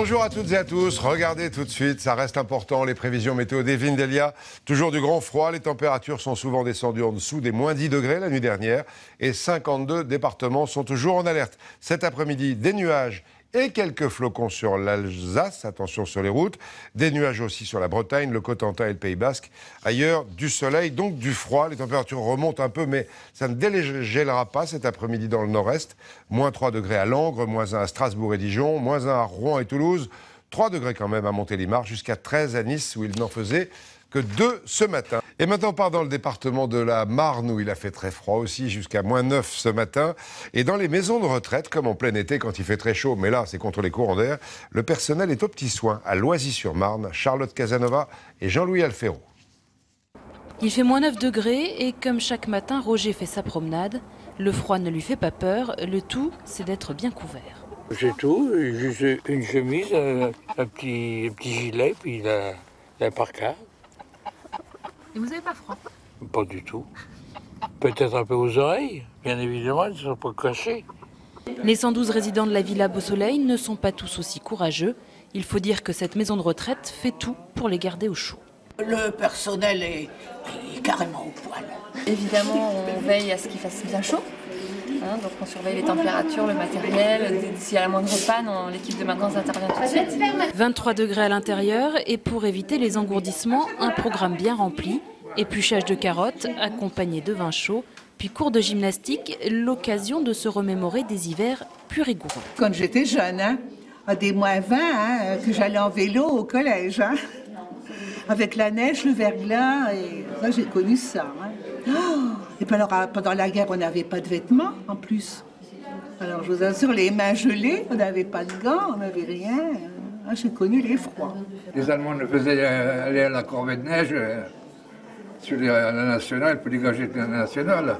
Bonjour à toutes et à tous. Regardez tout de suite, ça reste important, les prévisions météo d'Evelyne Delia. Toujours du grand froid, les températures sont souvent descendues en dessous des moins 10 degrés la nuit dernière et 52 départements sont toujours en alerte. Cet après-midi, des nuages et quelques flocons sur l'Alsace, attention sur les routes, des nuages aussi sur la Bretagne, le Cotentin et le Pays Basque. Ailleurs, du soleil, donc du froid, les températures remontent un peu, mais ça ne dégèlera pas cet après-midi dans le nord-est. Moins 3 degrés à Langres, moins 1 à Strasbourg et Dijon, moins 1 à Rouen et Toulouse, 3 degrés quand même à Montélimar, jusqu'à 13 à Nice où il n'en faisait que 2 ce matin. Et maintenant, on part dans le département de la Marne, où il a fait très froid aussi, jusqu'à moins 9 ce matin. Et dans les maisons de retraite, comme en plein été quand il fait très chaud, mais là, c'est contre les courants d'air, le personnel est aux petits soins à Loisy-sur-Marne. Charlotte Casanova et Jean-Louis Alfero. Il fait moins 9 degrés et comme chaque matin, Roger fait sa promenade. Le froid ne lui fait pas peur, le tout, c'est d'être bien couvert. C'est tout, juste une chemise, un petit gilet, puis la parka. Et vous n'avez pas froid? Pas du tout. Peut-être un peu aux oreilles, bien évidemment, ils ne sont pas cachés. Les 112 résidents de la Villa Beau-Soleil ne sont pas tous aussi courageux. Il faut dire que cette maison de retraite fait tout pour les garder au chaud. Le personnel est carrément au poil. Évidemment, on veille à ce qu'il fasse bien chaud. Donc on surveille les températures, le matériel. S'il y a la moindre panne, l'équipe de maintenance intervient tout de suite. 23 degrés à l'intérieur et pour éviter les engourdissements, un programme bien rempli. Épluchage de carottes accompagné de vin chaud, puis cours de gymnastique, l'occasion de se remémorer des hivers plus rigoureux. Quand j'étais jeune, à des moins 20, que j'allais en vélo au collège. Avec la neige, le verglas, et ça, j'ai connu ça. Et puis alors, pendant la guerre, on n'avait pas de vêtements, en plus. Alors, je vous assure, les mains gelées, on n'avait pas de gants, on n'avait rien. J'ai connu les froids. Les Allemands nous faisaient aller à la corvée de neige sur la nationale, pour dégager la nationale.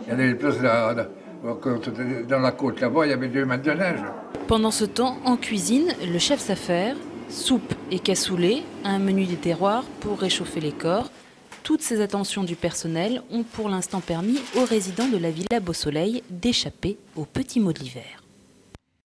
Il y avait des places dans la côte là-bas, il y avait 2 mètres de neige. Pendant ce temps, en cuisine, le chef s'affaire, soupe et cassoulet, un menu des terroirs pour réchauffer les corps. Toutes ces attentions du personnel ont pour l'instant permis aux résidents de la Villa Beau-Soleil d'échapper aux petits maux de l'hiver.